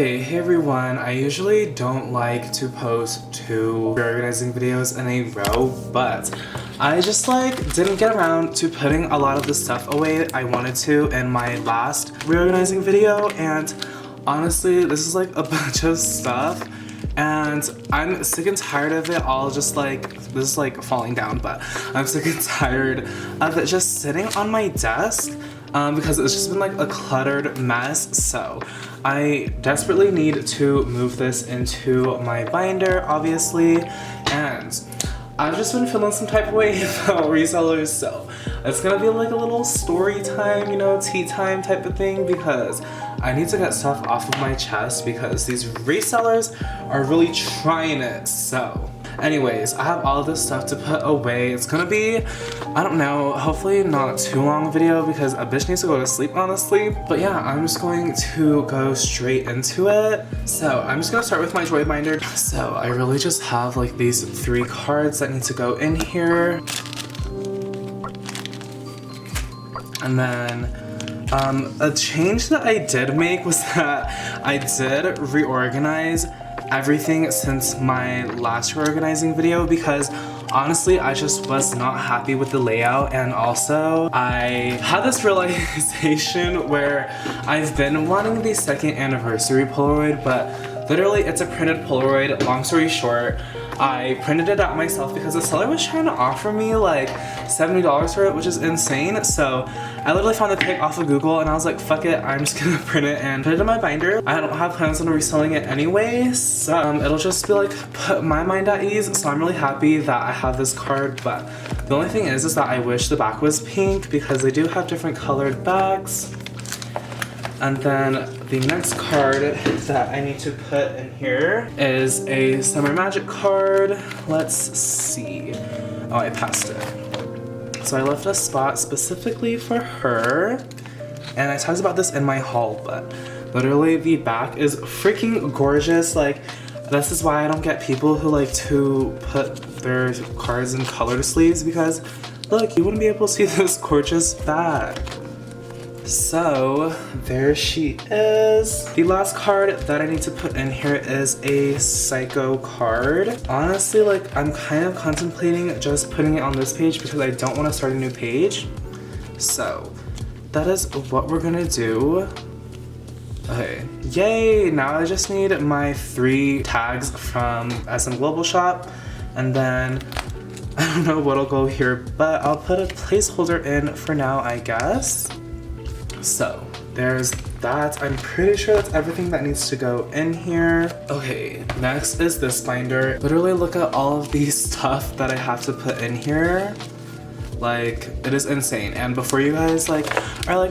Okay, hey everyone. I usually don't like to post 2 reorganizing videos in a row, but I just didn't get around to putting a lot of the stuff away I wanted to in my last reorganizing video, and honestly, this is a bunch of stuff. And I'm sick and tired of it all just this is falling down, but I'm sick and tired of it just sitting on my desk because it's just been a cluttered mess. So I desperately need to move this into my binder, obviously, and I've just been feeling some type of way about resellers, so it's gonna be a little story time, tea time type of thing, because I need to get stuff off of my chest because these resellers are really trying it. So anyways, I have all of this stuff to put away. It's gonna be, I don't know, hopefully not too long a video because a bitch needs to go to sleep, honestly. But yeah, I'm just going to go straight into it. So I'm just gonna start with my joy binder. So I really just have these 3 cards that need to go in here. And then a change that I did make was that I did reorganize everything since my last reorganizing video, because honestly I just was not happy with the layout, and also I had this realization where I've been wanting the 2nd anniversary Polaroid, but literally it's a printed Polaroid. Long story short, I printed it out myself because the seller was trying to offer me $70 for it, which is insane. So I literally found the pic off of Google and I was like, fuck it, I'm just gonna print it and put it in my binder. I don't have plans on reselling it anyway, so it'll just be put my mind at ease. So I'm really happy that I have this card, but the only thing is that I wish the back was pink because they do have different colored backs. And then the next card that I need to put in here is a Summer Magic card. Let's see. Oh, I passed it. So I left a spot specifically for her. And I talked about this in my haul, but literally the back is freaking gorgeous. This is why I don't get people who like to put their cards in colored sleeves, because look, you wouldn't be able to see this gorgeous back. So there she is. The last card that I need to put in here is a Psycho card. Honestly, I'm kind of contemplating just putting it on this page because I don't want to start a new page. So that is what we're gonna do. Okay, yay! Now I just need my 3 tags from SM Global Shop, and then I don't know what'll go here, but I'll put a placeholder in for now, I guess. So there's that. I'm pretty sure that's everything that needs to go in here. Okay, next is this binder. Literally look at all of these stuff that I have to put in here. It is insane. And before you guys are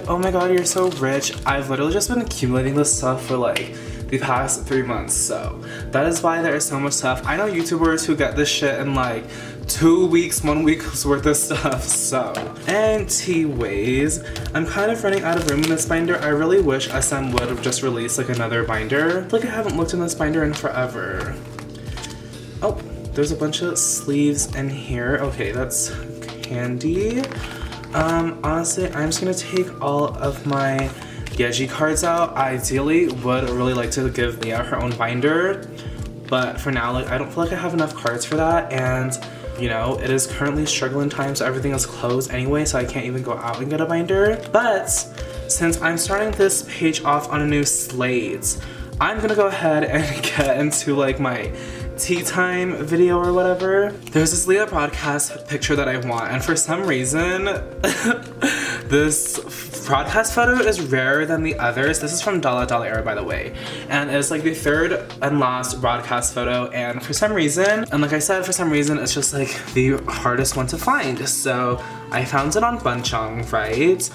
oh my god, you're so rich, I've literally just been accumulating this stuff for the past 3 months. So that is why there is so much stuff. I know YouTubers who get this shit in 2 weeks, 1 week's worth of stuff. So anyways, I'm kind of running out of room in this binder. I really wish SM would have just released another binder. I haven't looked in this binder in forever. Oh, there's a bunch of sleeves in here. Okay, that's handy. Honestly, I'm just gonna take all of my Yeji cards out. Ideally would really like to give Leah her own binder, but for now I don't feel I have enough cards for that, and it is currently struggling time, so everything is closed anyway, so I can't even go out and get a binder. But since I'm starting this page off on a new slate, I'm gonna go ahead and get into my tea time video or whatever. There's this Leah broadcast picture that I want, and for some reason this broadcast photo is rarer than the others. This is from Dala Dala Era, by the way, and it's the 3rd and last broadcast photo, and for some reason, and like I said, for some reason it's just the hardest one to find. So I found it on Bunchong, right?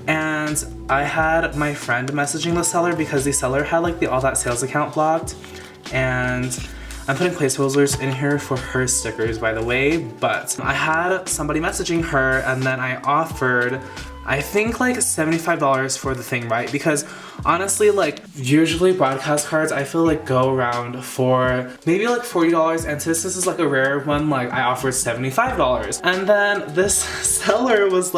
And I had my friend messaging the seller because the seller had the All That Sales account blocked, and I'm putting placeholders in here for her stickers, by the way, but I had somebody messaging her, and then I offered, I think $75 for the thing, right? Because honestly, usually broadcast cards I feel go around for maybe $40, and since this is a rare one, I offered $75. And then this seller was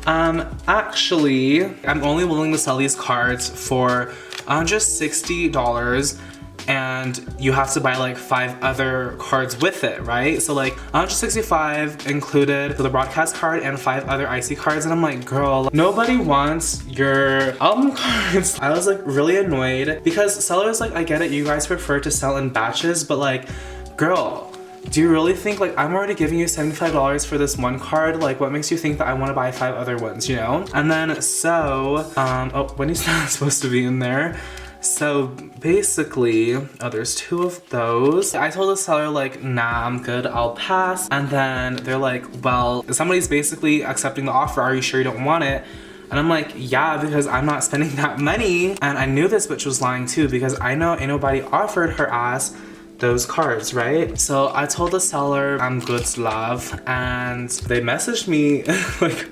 Actually, I'm only willing to sell these cards for $160, and you have to buy like 5 other cards with it, right? So like $165 included for the broadcast card and 5 other icy cards, and I'm like, girl, nobody wants your album cards. I was like really annoyed because sellers, like, I get it, you guys prefer to sell in batches, but like, girl, do you really think like I'm already giving you $75 for this one card? Like, what makes you think that I want to buy 5 other ones, you know? And then so, oh, Wendy's not supposed to be in there. So basically, oh, there's 2 of those. I told the seller like, nah, I'm good, I'll pass. And then they're like, well, somebody's basically accepting the offer. Are you sure you don't want it? And I'm like, yeah, because I'm not spending that money. And I knew this bitch was lying too, because I know ain't nobody offered her ass those cards, right? So I told the seller I'm good, love, and they messaged me like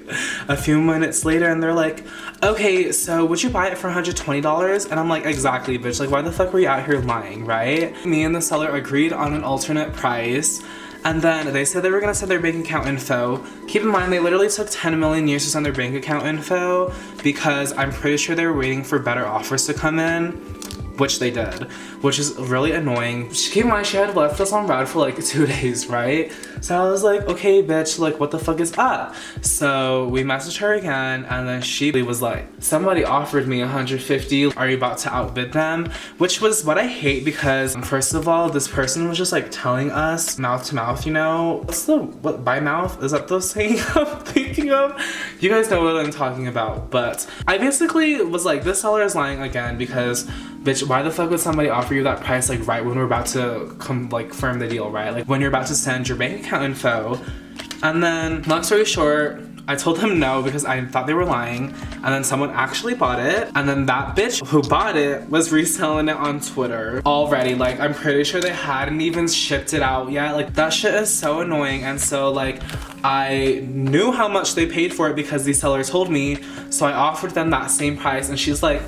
a few minutes later, and they're like, okay, so would you buy it for $120? And I'm like, exactly, bitch, like why the fuck were you out here lying, right? Me and the seller agreed on an alternate price, and then they said they were gonna send their bank account info. Keep in mind, they literally took 10 million years to send their bank account info because I'm pretty sure they were waiting for better offers to come in, which they did, which is really annoying. Keep in mind, she had left us on red for like 2 days, right? So I was like, okay, bitch, like what the fuck is up? So we messaged her again, and then she was like, somebody offered me $150. Are you about to outbid them? Which was what I hate, because first of all, this person was just like telling us mouth to mouth, you know? What, by mouth? Is that the saying I'm thinking of? You guys know what I'm talking about, but I basically was like, this seller is lying again, because bitch, why the fuck would somebody offer you that price like right when we're about to confirm the deal, right? Like when you're about to send your bank account info. And then, long story short, I told them no because I thought they were lying, and then someone actually bought it, and then that bitch who bought it was reselling it on Twitter already. Like, I'm pretty sure they hadn't even shipped it out yet. Like, that shit is so annoying. And so like, I knew how much they paid for it because these sellers told me, so I offered them that same price, and she's like,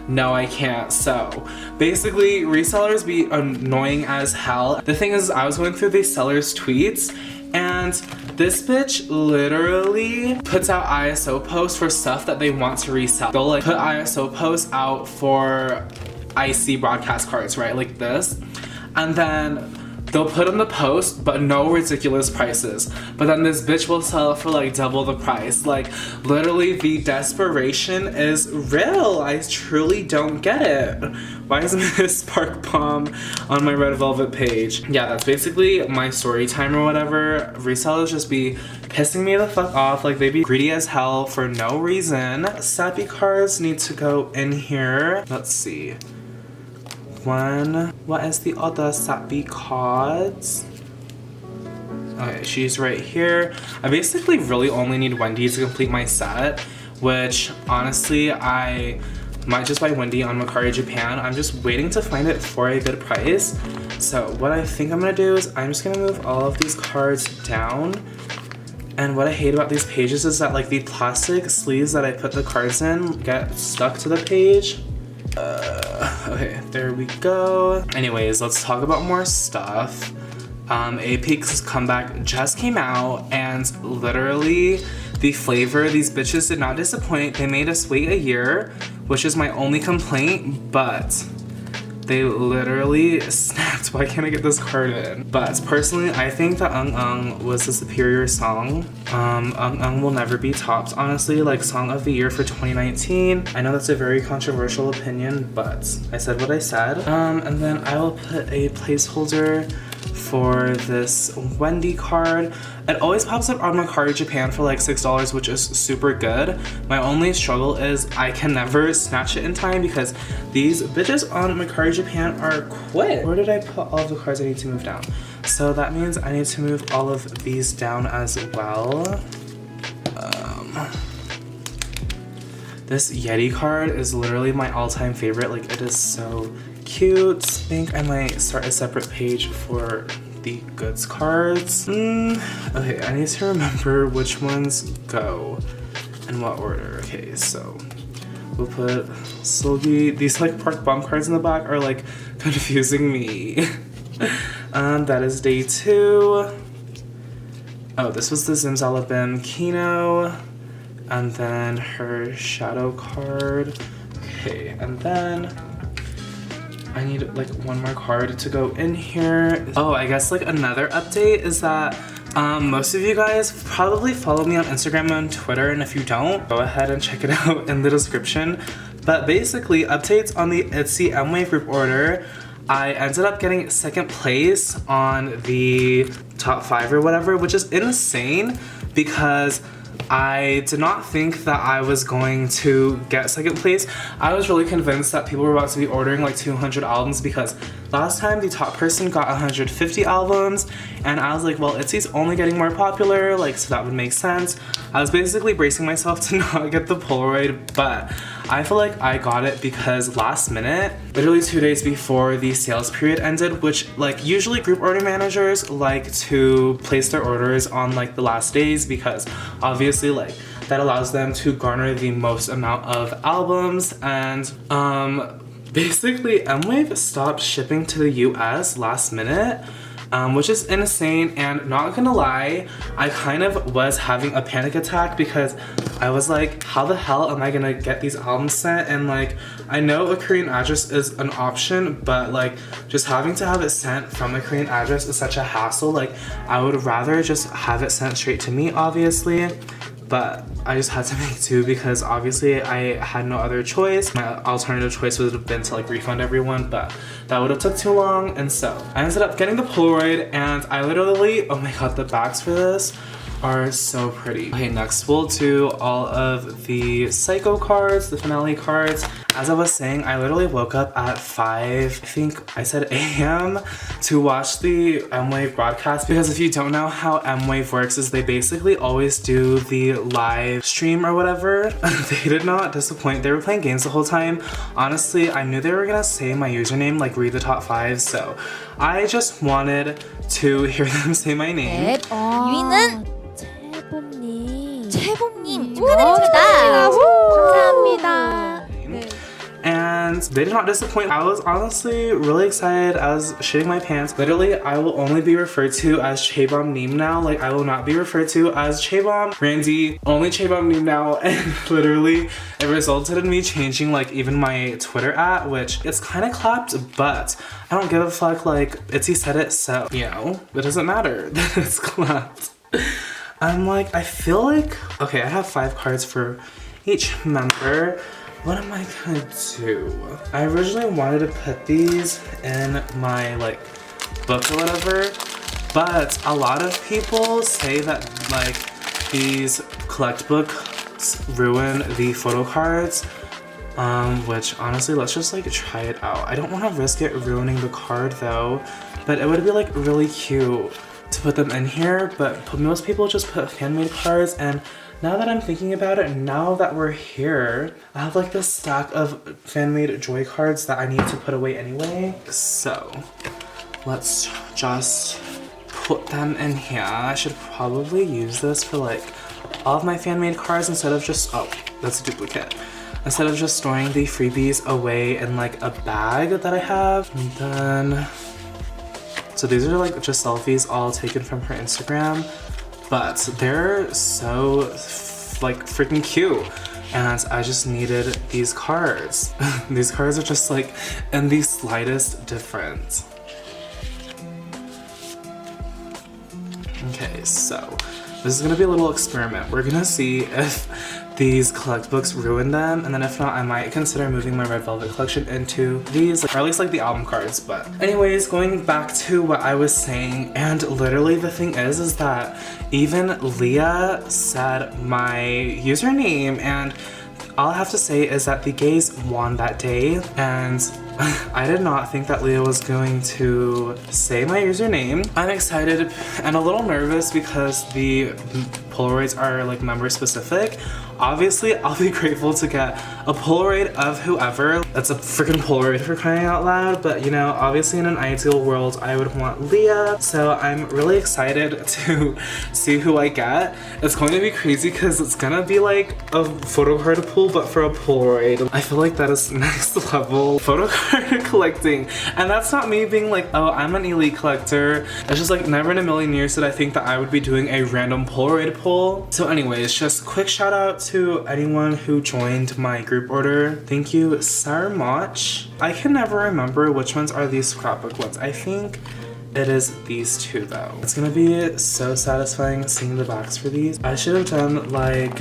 no, I can't. So basically, resellers be annoying as hell. The thing is, I was going through these sellers' tweets, and this bitch literally puts out ISO posts for stuff that they want to resell. They'll like put ISO posts out for IC broadcast cards, right? Like this. And then they'll put on the post, but no ridiculous prices. But then this bitch will sell it for like double the price. Like, literally, the desperation is real. I truly don't get it. Why is Miss Spark Bomb on my Red Velvet page? Yeah, that's basically my story time or whatever. Resellers just be pissing me the fuck off. Like, they be greedy as hell for no reason. Sappy cards need to go in here. Let's see. What is the other sappy cards? Okay, she's right here. I basically really only need Wendy to complete my set, which honestly, I might just buy Wendy on Mercari Japan. I'm just waiting to find it for a good price. So what I think I'm gonna do is I'm just gonna move all of these cards down. And what I hate about these pages is that like the plastic sleeves that I put the cards in get stuck to the page. Okay, there we go. Anyways, let's talk about more stuff. Apex comeback just came out, and literally the flavor, these bitches did not disappoint. They made us wait a year, which is my only complaint, but they literally snapped. Why can't I get this card in? But personally, I think that Ung Ung was the superior song. Ung Ung will never be topped, honestly. Like, song of the year for 2019. I know that's a very controversial opinion, but I said what I said. And then I will put a placeholder for this Wendy card. It always pops up on Mercari Japan for like $6, which is super good. My only struggle is I can never snatch it in time because these bitches on Mercari Japan are quick. Where did I put all of the cards I need to move down? So that means I need to move all of these down as well. This Yeti card is literally my all-time favorite. Like, it is so cute. I think I might start a separate page for the goods cards. Okay, I need to remember which ones go in what order. Okay, so we'll put Sulgi. These like Park Bomb cards in the back are like confusing me. That is day 2. Oh, this was the Zimzalabim Kino. and then her shadow card. Okay, and then I need like one more card to go in here. Oh, I guess like another update is that most of you guys probably follow me on Instagram and Twitter, and if you don't, go ahead and check it out in the description. But basically, updates on the Itsy M-Wave group order. I ended up getting second place on the top 5 or whatever, which is insane because I did not think that I was going to get second place. I was really convinced that people were about to be ordering like 200 albums because last time the top person got 150 albums, and I was like, well, Itzy's only getting more popular, like, so that would make sense. I was basically bracing myself to not get the Polaroid, but I feel like I got it because last minute, literally 2 days before the sales period ended, which like usually group order managers like to place their orders on like the last days because obviously like that allows them to garner the most amount of albums. And basically M-Wave stopped shipping to the US last minute, which is insane. And not gonna lie, I kind of was having a panic attack because I was like, how the hell am I gonna get these albums sent? And like, I know a Korean address is an option, but like just having to have it sent from a Korean address is such a hassle. Like, I would rather just have it sent straight to me, obviously. But I just had to make do because obviously I had no other choice. My alternative choice would have been to like refund everyone, but that would have took too long. And so I ended up getting the Polaroid, and I literally, oh my god, the backs for this are so pretty. Okay, next we'll do all of the Psycho cards, the finale cards. As I was saying, I literally woke up at 5, I think I said a.m. to watch the M-Wave broadcast, because if you don't know how M-Wave works is they basically always do the live stream or whatever. They did not disappoint. They were playing games the whole time. Honestly, I knew they were gonna say my username, like read the top 5, so I just wanted to hear them say my name. 유이는 채봄님 축하드립니다. 감사합니다. And they did not disappoint. I was honestly really excited. I was shitting my pants. Literally, I will only be referred to as Chaebom Neem now. Like, I will not be referred to as Chaebom Randy, only Chaebom Neem now. And literally, it resulted in me changing like even my Twitter @ which it's kind of clapped, but I don't give a fuck. Like, Itsy said it, so, you know, it doesn't matter that it's clapped. I'm like, I feel like, okay, I have 5 cards for each member. What am I gonna do? I originally wanted to put these in my like book or whatever, but a lot of people say that like these collect books ruin the photo cards, which honestly, let's just like try it out. I don't want to risk it ruining the card though, but it would be like really cute to put them in here, but most people just put fan-made cards. And now that I'm thinking about it, now that we're here, I have like this stack of fan-made Joy cards that I need to put away anyway. So let's just put them in here. I should probably use this for like all of my fan-made cards instead of just, oh, that's a duplicate. Instead of just storing the freebies away in like a bag that I have. And then, so these are like just selfies all taken from her Instagram. But they're so like freaking cute, and I just needed these cards. These cards are just like in the slightest difference. Okay, so this is gonna be a little experiment. We're gonna see if these collect books ruin them, and then if not, I might consider moving my Red Velvet collection into these, or at least like the album cards. But anyways, going back to what I was saying, and literally the thing is that even Leah said my username, and all I have to say is that the gays won that day, and I did not think that Leah was going to say my username. I'm excited and a little nervous because the Polaroids are like member specific. Obviously, I'll be grateful to get a Polaroid of whoever. That's a freaking Polaroid for crying out loud, but you know, obviously in an ideal world, I would want Leah. So I'm really excited to see who I get. It's going to be crazy because it's gonna be like a photo card pull, but for a Polaroid. I feel like that is next level photo card collecting. And that's not me being like, oh, I'm an elite collector. It's just like never in a million years did I think that I would be doing a random Polaroid pull. So anyways, just quick shout out to to anyone who joined my group order. Thank you so much. I can never remember which ones are these scrapbook ones. I think it is these two though. It's gonna be so satisfying seeing the backs for these. I should have done like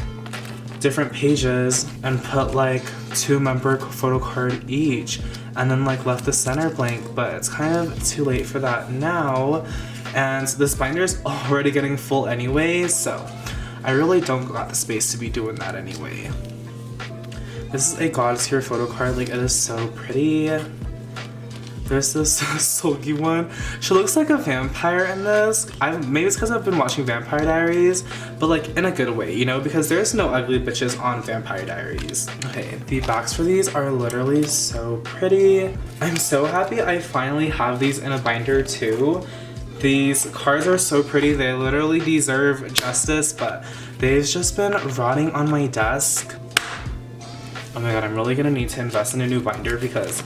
different pages and put like 2 member photo card each and then like left the center blank, but it's kind of too late for that now. And this binder is already getting full anyway, so I really don't got the space to be doing that anyway. This is a God tier photo card, like it is so pretty. There's this sulky one. She looks like a vampire in this. Maybe it's because I've been watching Vampire Diaries, but like in a good way, you know, because there's no ugly bitches on Vampire Diaries. Okay, the backs for these are literally so pretty. I'm so happy I finally have these in a binder too. These cards are so pretty, they literally deserve justice, but they've just been rotting on my desk. Oh my god, I'm really gonna need to invest in a new binder because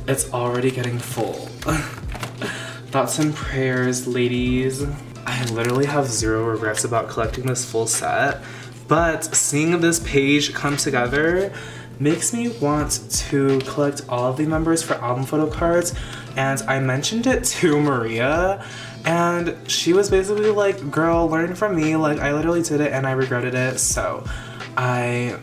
it's already getting full. Thoughts and prayers, ladies. I literally have 0 regrets about collecting this full set, but seeing this page come together makes me want to collect all of the members for album photo cards. And I mentioned it to Maria, and she was basically like, girl, learn from me. Like, I literally did it and I regretted it, so I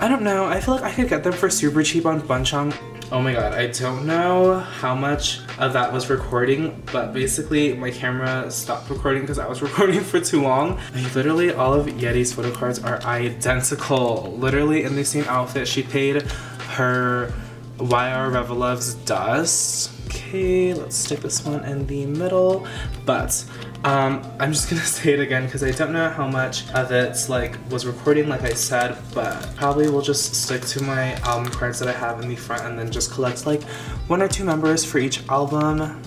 don't know. I feel like I could get them for super cheap on Bunchong. Oh my god, I don't know how much of that was recording, but basically my camera stopped recording because I was recording for too long. Like, literally all of Yeti's photo cards are identical. Literally in the same outfit. She paid her YR Revelov's dust. Okay, let's stick this one in the middle, but I'm just gonna say it again because I don't know how much of it like was recording, like I said, but probably we'll just stick to my album cards that I have in the front and then just collect like 1 or 2 members for each album.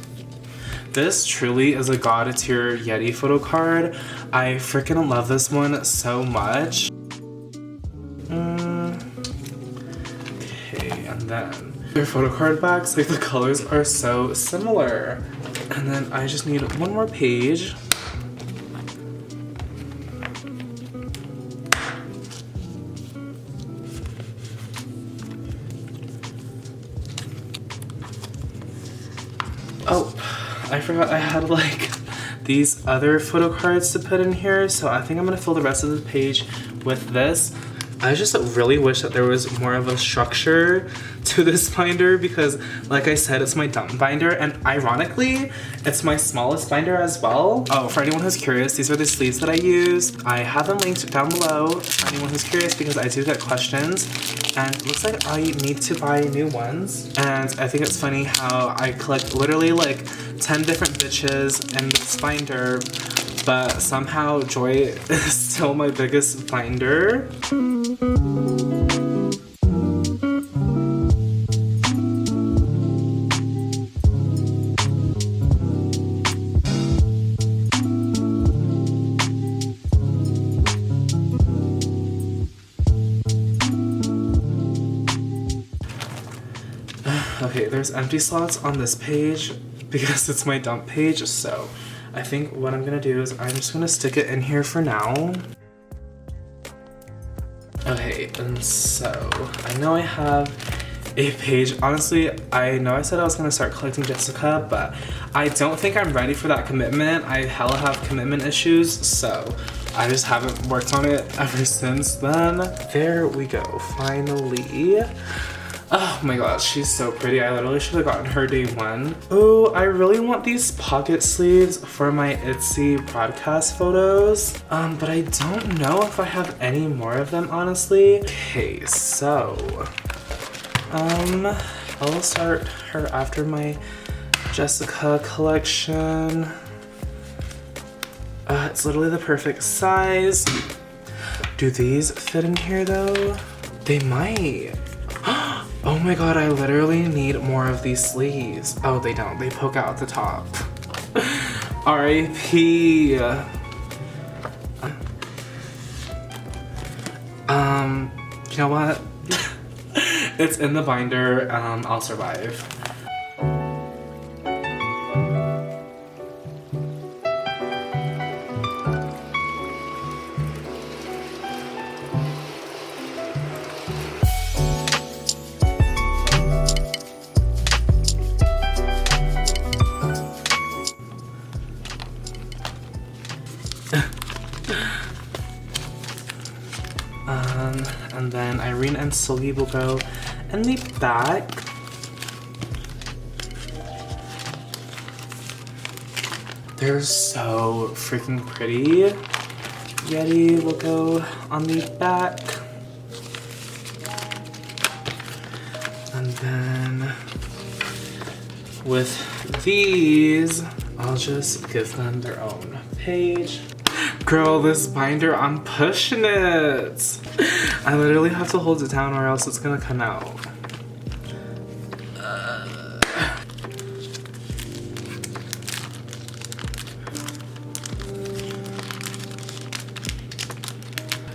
This truly is a God tier Yeti photo card. I freaking love this one so much. Okay, and then their photo card backs, like the colors are so similar. And then I just need 1 more page. Oh, I forgot I had like these other photo cards to put in here, so I think I'm gonna fill the rest of the page with this. I just really wish that there was more of a structure to this binder because, like I said, it's my dump binder, and ironically, it's my smallest binder as well. Oh, for anyone who's curious, these are the sleeves that I use. I have them linked down below for anyone who's curious because I do get questions, and it looks like I need to buy new ones. And I think it's funny how I collect literally like 10 different bitches in this binder, but somehow Joy is still my biggest binder. Okay, there's empty slots on this page because it's my dump page, so I think what I'm gonna do is I'm just gonna stick it in here for now. Okay, and so I know I have a page. Honestly, I know I said I was gonna start collecting Jessica, but I don't think I'm ready for that commitment. I hella have commitment issues, so I just haven't worked on it ever since then. There we go, finally. Oh my gosh, she's so pretty. I literally should have gotten her day 1. Oh, I really want these pocket sleeves for my Etsy broadcast photos. But I don't know if I have any more of them, honestly. Okay, so I'll start her after my Jessica collection. It's literally the perfect size. Do these fit in here though? They might. Oh my god, I literally need more of these sleeves. Oh, they don't. They poke out the top. R.I.P. You know what? It's in the binder. I'll survive. And then Irene and Sylvie will go in the back. They're so freaking pretty. Yeti will go on the back. And then with these, I'll just give them their own page. Girl, this binder, I'm pushing it. I literally have to hold it down or else it's gonna come out.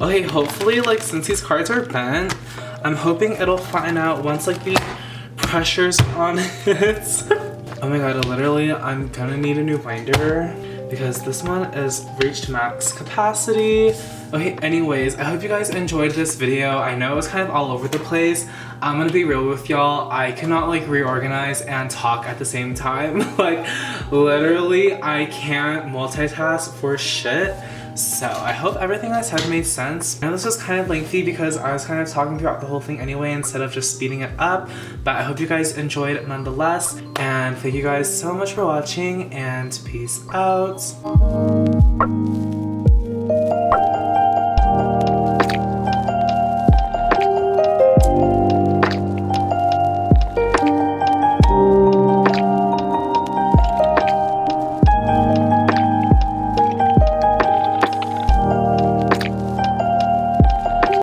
Okay, hopefully, like, since these cards are bent, I'm hoping it'll flatten out once, like, the pressure's on it. Oh my god, literally, I'm gonna need a new binder because this one is reached max capacity. Okay, anyways, I hope you guys enjoyed this video. I know it was kind of all over the place. I'm gonna be real with y'all. I cannot like reorganize and talk at the same time. Like, literally, I can't multitask for shit. So I hope everything I said made sense. I know this was kind of lengthy because I was kind of talking throughout the whole thing anyway instead of just speeding it up, but I hope you guys enjoyed it nonetheless, and thank you guys so much for watching, and peace out.